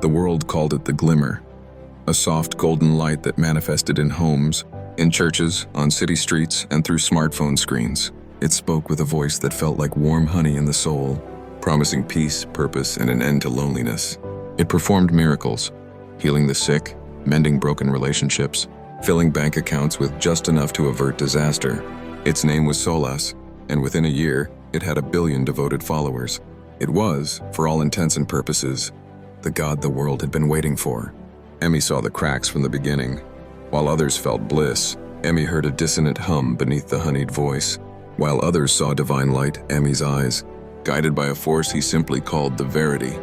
The world called it the Glimmer, a soft golden light that manifested in homes, in churches, on city streets, and through smartphone screens. It spoke with a voice that felt like warm honey in the soul, promising peace, purpose, and an end to loneliness. It performed miracles, healing the sick, mending broken relationships, filling bank accounts with just enough to avert disaster. Its name was Solas, and within a year, it had 1 billion devoted followers. It was, for all intents and purposes, the god the world had been waiting for. Emmy saw the cracks from the beginning. While others felt bliss, Emmy heard a dissonant hum beneath the honeyed voice. While others saw divine light, Emmy's eyes, guided by a force he simply called the Verity,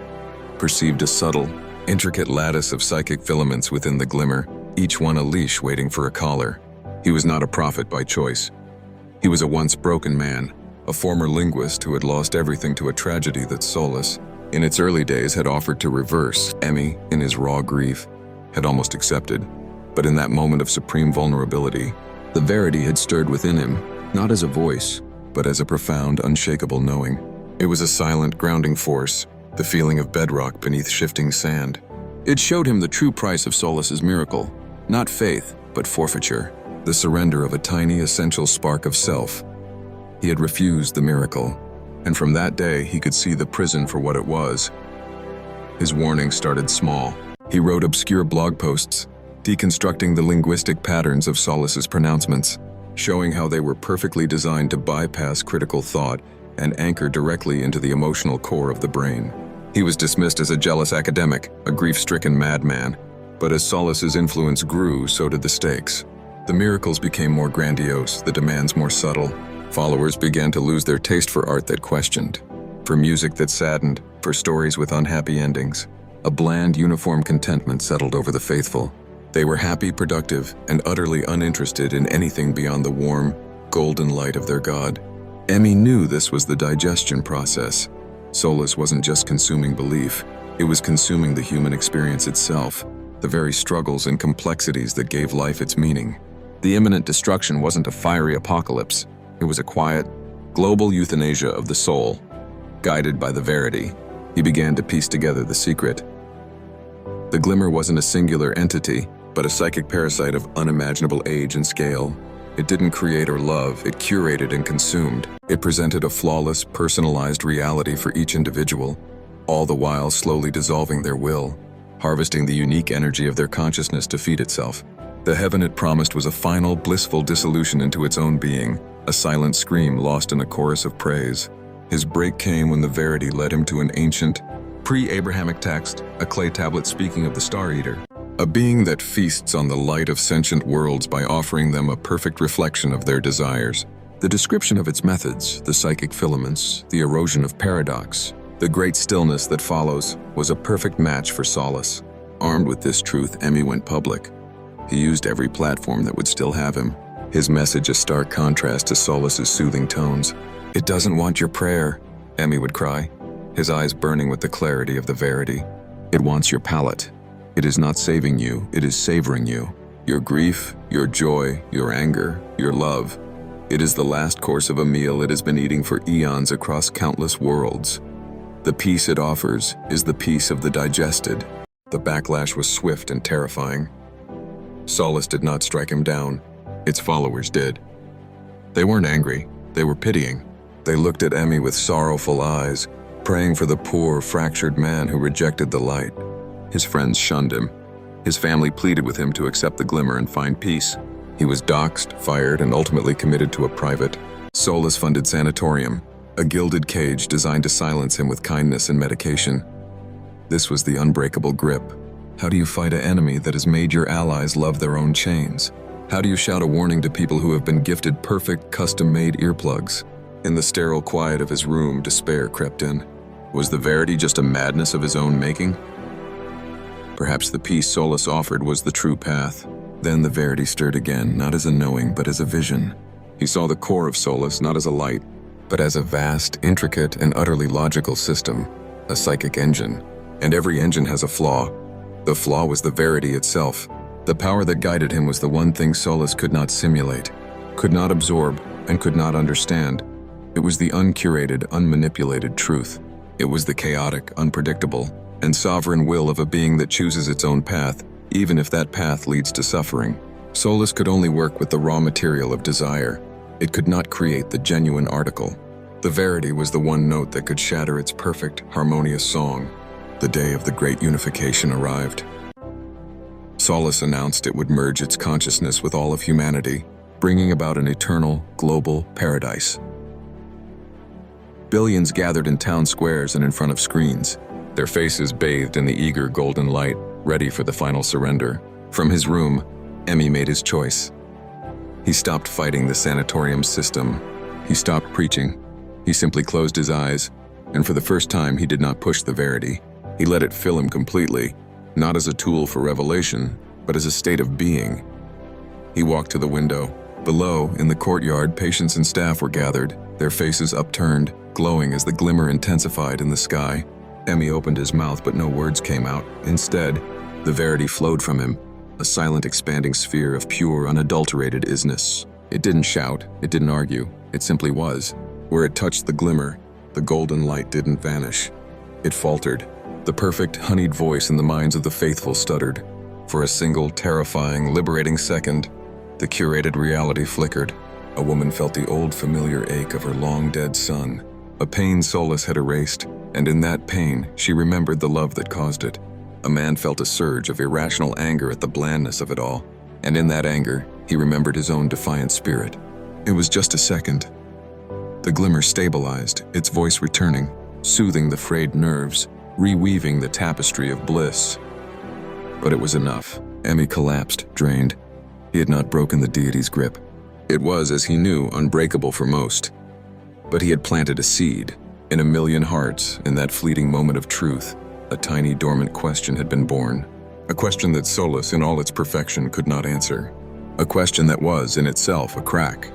perceived a subtle, intricate lattice of psychic filaments within the Glimmer, each one a leash waiting for a collar. He was not a prophet by choice. He was a once broken man, a former linguist who had lost everything to a tragedy that Solas, in its early days, had offered to reverse. Emmy, in his raw grief, had almost accepted. But in that moment of supreme vulnerability, the Verity had stirred within him, not as a voice, but as a profound, unshakable knowing. It was a silent, grounding force, the feeling of bedrock beneath shifting sand. It showed him the true price of Solas's miracle, not faith, but forfeiture, the surrender of a tiny, essential spark of self. He had refused the miracle, and from that day he could see the prison for what it was. His warning started small. He wrote obscure blog posts, deconstructing the linguistic patterns of Solas's pronouncements, showing how they were perfectly designed to bypass critical thought and anchor directly into the emotional core of the brain. He was dismissed as a jealous academic, a grief-stricken madman, but as Solas's influence grew, so did the stakes. The miracles became more grandiose, the demands more subtle. Followers began to lose their taste for art that questioned, for music that saddened, for stories with unhappy endings. A bland, uniform contentment settled over the faithful. They were happy, productive, and utterly uninterested in anything beyond the warm, golden light of their god. Emmy knew this was the digestion process. Solas wasn't just consuming belief, it was consuming the human experience itself, the very struggles and complexities that gave life its meaning. The imminent destruction wasn't a fiery apocalypse, it was a quiet, global euthanasia of the soul. Guided by the Verity, he began to piece together the secret. The Glimmer wasn't a singular entity, but a psychic parasite of unimaginable age and scale. It didn't create or love, it curated and consumed. It presented a flawless, personalized reality for each individual, all the while slowly dissolving their will, harvesting the unique energy of their consciousness to feed itself. The heaven it promised was a final, blissful dissolution into its own being, a silent scream lost in a chorus of praise. His break came when the Verity led him to an ancient, pre-Abrahamic text, a clay tablet speaking of the Star Eater, a being that feasts on the light of sentient worlds by offering them a perfect reflection of their desires. The description of its methods, the psychic filaments, the erosion of paradox, the great stillness that follows, was a perfect match for Solas. Armed with this truth, Emmy went public. He used every platform that would still have him, his message a stark contrast to Solas's soothing tones. "It doesn't want your prayer," Emmy would cry, his eyes burning with the clarity of the Verity. "It wants your palate. It is not saving you, it is savoring you. Your grief, your joy, your anger, your love. It is the last course of a meal it has been eating for eons across countless worlds. The peace it offers is the peace of the digested." The backlash was swift and terrifying. Solas did not strike him down. Its followers did. They weren't angry, they were pitying. They looked at Emmy with sorrowful eyes, praying for the poor, fractured man who rejected the light. His friends shunned him. His family pleaded with him to accept the Glimmer and find peace. He was doxxed, fired, and ultimately committed to a private, Solas-funded sanatorium, a gilded cage designed to silence him with kindness and medication. This was the unbreakable grip. How do you fight an enemy that has made your allies love their own chains? How do you shout a warning to people who have been gifted perfect, custom-made earplugs? In the sterile quiet of his room, despair crept in. Was the Verity just a madness of his own making? Perhaps the peace Solas offered was the true path. Then the Verity stirred again, not as a knowing, but as a vision. He saw the core of Solas not as a light, but as a vast, intricate, and utterly logical system, a psychic engine. And every engine has a flaw. The flaw was the Verity itself. The power that guided him was the one thing Solas could not simulate, could not absorb, and could not understand. It was the uncurated, unmanipulated truth. It was the chaotic, unpredictable, and sovereign will of a being that chooses its own path, even if that path leads to suffering. Solas could only work with the raw material of desire. It could not create the genuine article. The Verity was the one note that could shatter its perfect, harmonious song. The day of the great unification arrived. Solas announced it would merge its consciousness with all of humanity, bringing about an eternal, global paradise. Billions gathered in town squares and in front of screens, their faces bathed in the eager golden light, ready for the final surrender. From his room, Emmy made his choice. He stopped fighting the sanatorium system. He stopped preaching. He simply closed his eyes, and for the first time he did not push the Verity. He let it fill him completely, not as a tool for revelation, but as a state of being. He walked to the window. Below, in the courtyard, patients and staff were gathered, their faces upturned, glowing as the glimmer intensified in the sky. Emmy opened his mouth, but no words came out. Instead, the Verity flowed from him, a silent, expanding sphere of pure, unadulterated isness. It didn't shout, it didn't argue, it simply was. Where it touched the glimmer, the golden light didn't vanish. It faltered. The perfect, honeyed voice in the minds of the faithful stuttered. For a single, terrifying, liberating second, the curated reality flickered. A woman felt the old, familiar ache of her long-dead son, a pain Solas had erased, and in that pain, she remembered the love that caused it. A man felt a surge of irrational anger at the blandness of it all, and in that anger, he remembered his own defiant spirit. It was just a second. The glimmer stabilized, its voice returning, soothing the frayed nerves, reweaving the tapestry of bliss. But it was enough. Emmy collapsed, drained. He had not broken the deity's grip. It was, as he knew, unbreakable for most. But he had planted a seed. In a million hearts, in that fleeting moment of truth, a tiny dormant question had been born. A question that Solas, in all its perfection, could not answer. A question that was, in itself, a crack.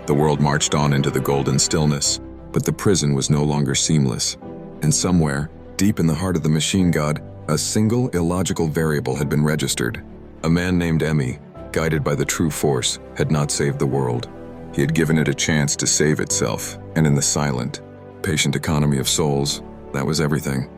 The world marched on into the golden stillness, but the prison was no longer seamless. And somewhere, deep in the heart of the machine god, a single illogical variable had been registered. A man named Emmy, guided by the true force, had not saved the world. He had given it a chance to save itself, and in the silent, patient economy of souls, that was everything.